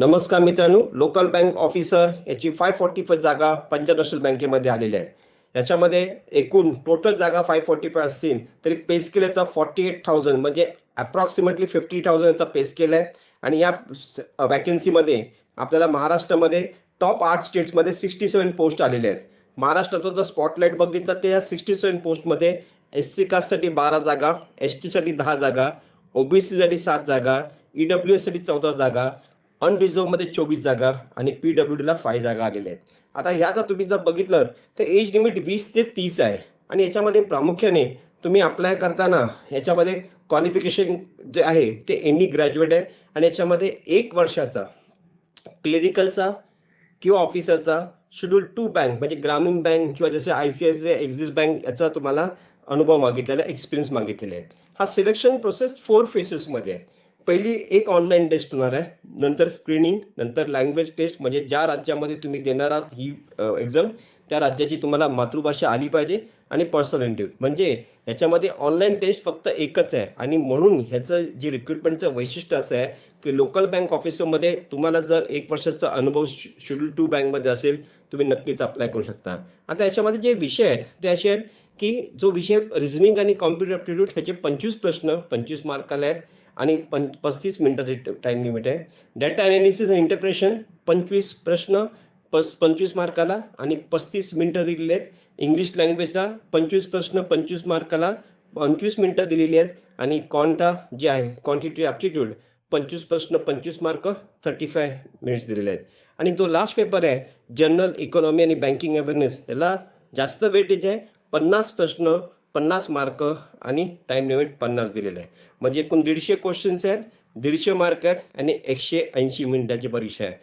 नमस्कार मित्रांनो, local bank officer याची 545 जागा पंजाब नॅशनल बँकेमध्ये आलेल्या आहेत. याच्यामध्ये एकूण टोटल जागा 545 असतील तरी पे स्केल याचा 48,000 म्हणजे अप्रॉक्सिमेटली 50,000 याचा पे स्केल आहे. आणि या वॅकन्सीमध्ये आपल्याला महाराष्ट्रामध्ये टॉप 8 स्टेट्समध्ये 67 पोस्ट आलेले आहेत. महाराष्ट्राचा जर स्पॉटलाईट बघितलं तर या 67 पोस्टमध्ये SC कास्टसाठी 12 जागा, ST साठी 10 जागा, OBC साठी 7 जागा, EWS साठी 14 जागा, अनरिझर्वमध्ये 24 जागा आणि PWDला 5 जागा आलेल्या आहेत. आता ह्याचा तुम्ही जर बघितलं तर एज लिमिट 20 ते 30 आहे. आणि याच्यामध्ये प्रामुख्याने तुम्ही अप्लाय करताना याच्यामध्ये क्वालिफिकेशन जे आहे ते एनी ग्रॅज्युएट आहे. आणि याच्यामध्ये 1 वर्षाचा क्लिनिकलचा किंवा ऑफिसरचा शेड्यूल 2 बँक म्हणजे ग्रामीण बँक किंवा जसे ICICI ॲक्सिस बँक याचा तुम्हाला अनुभव मागितलेला आहे, एक्सपिरियन्स मागितलेला आहे. हा सिलेक्शन प्रोसेस 4 फेसेसमध्ये आहे. पहिली एक ऑनलाईन टेस्ट होणार आहे, नंतर स्क्रीनिंग, नंतर लँग्वेज टेस्ट म्हणजे ज्या राज्यामध्ये तुम्ही देणार आहात ही एक्झाम त्या राज्याची तुम्हाला मातृभाषा आली पाहिजे, आणि पर्सनल इंटरव्ह्यू म्हणजे ह्याच्यामध्ये ऑनलाईन टेस्ट फक्त एकच आहे. आणि म्हणून ह्याचं जे रिक्रुटमेंटचं वैशिष्ट्य असं आहे की लोकल बँक ऑफिसरमध्ये तुम्हाला जर 1 वर्षाचा अनुभव शेड्यूल 2 बँकमध्ये असेल तुम्ही नक्कीच अप्लाय करू शकता. आता याच्यामध्ये जे विषय आहेत ते असे आहेत की जो विषय रिझनिंग आणि कॉम्प्युटर ॲप्टिट्यूड ह्याचे 25 प्रश्न 25 मार्काला आहेत आणि 35 मिनिटाचे टाईम लिमिट आहे. डाटा ॲनालिसिस आणि इंटरप्रेशन 25 प्रश्न 25 मार्काला आणि 35 मिनिटं दिलेली आहेत. इंग्लिश लँग्वेजला 25 प्रश्न 25 मार्काला 25 मिनिटं दिलेली आहेत. आणि कॉन्टा जे आहे क्वांटिटी ॲप्टिट्यूड 25 प्रश्न 25 मार्क 35 मिनिट्स दिलेले आहेत. आणि जो लास्ट पेपर आहे जनरल इकॉनॉमी आणि बँकिंग अवेअरनेस याला जास्त वेटेज आहे, 50 प्रश्न 50 मार्क आणि टाईम लिमिट 50 दिलेलं आहे. म्हणजे एकूण 150 क्वेश्चन्स आहेत, 150 मार्क आहेत आणि 180 मिनिटाची परीक्षा आहे.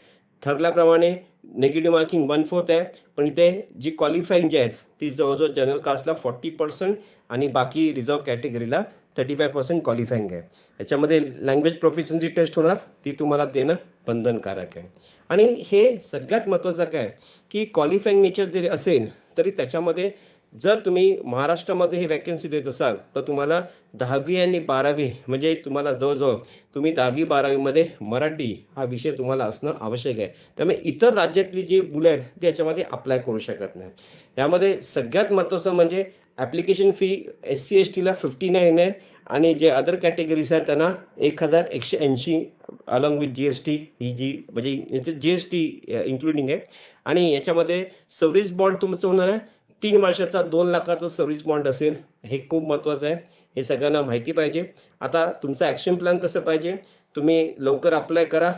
ठरल्याप्रमाणे नेगेटिव्ह मार्किंग 1/4 आहे, पण इथे जी क्वालिफाईंग जी आहेत ती जवळजवळ जनरल कास्टला 40% आणि बाकी रिझर्व कॅटेगरीला 35% क्वालिफाईंग आहे. याच्यामध्ये लँग्वेज प्रोफिशियन्सी टेस्ट होणार, ती तुम्हाला देणं बंधनकारक आहे. आणि हे सगळ्यात महत्त्वाचं काय की क्वालिफाईंग नेचर जरी असेल तरी त्याच्यामध्ये जर तुम्ही महाराष्ट्रामध्ये ही वॅकन्सी देत असाल तर तुम्हाला 10वी आणि 12वी म्हणजे तुम्हाला जवळजवळ तुम्ही 10वी 12वीमध्ये मराठी हा विषय तुम्हाला असणं आवश्यक आहे. त्यामुळे इतर राज्यातली जी मुलं आहेत ती याच्यामध्ये अप्लाय करू शकत नाही. यामध्ये सगळ्यात महत्त्वाचं म्हणजे ॲप्लिकेशन फी SC STला 59 आहे आणि जे अदर कॅटेगरीज आहेत त्यांना 1,180 अलॉंग विथ GST ही जी म्हणजे GST इन्क्लुडिंग आहे. आणि याच्यामध्ये सर्व्हिस बॉन्ड तुमचं होणार आहे 3 वर्षाचा 2 लाखाचा सर्व्हिस बॉन्ड असेल. हे खूप महत्त्वाचं आहे, हे सगळ्यांना माहिती पाहिजे. आता तुमचा ॲक्शन प्लॅन कसं पाहिजे, तुम्ही लवकर अप्लाय करा.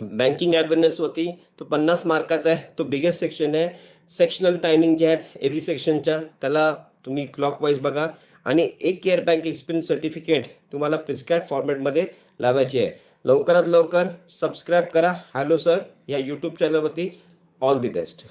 बँकिंग अवेअरनेस होती तो 50 मार्काचा आहे, तो बिगेस्ट सेक्शन आहे. सेक्शनल टायमिंग जे आहेत एव्हरी सेक्शनच्या त्याला तुम्ही क्लॉकवाईज बघा. आणि एक केअर बँक एक्सपिरियन्स सर्टिफिकेट तुम्हाला प्रिस्क्राईब फॉर्मॅटमध्ये लावायची आहे. लवकरात लवकर सबस्क्राईब करा हॅलो सर या यूट्यूब चॅनलवरती. All the best.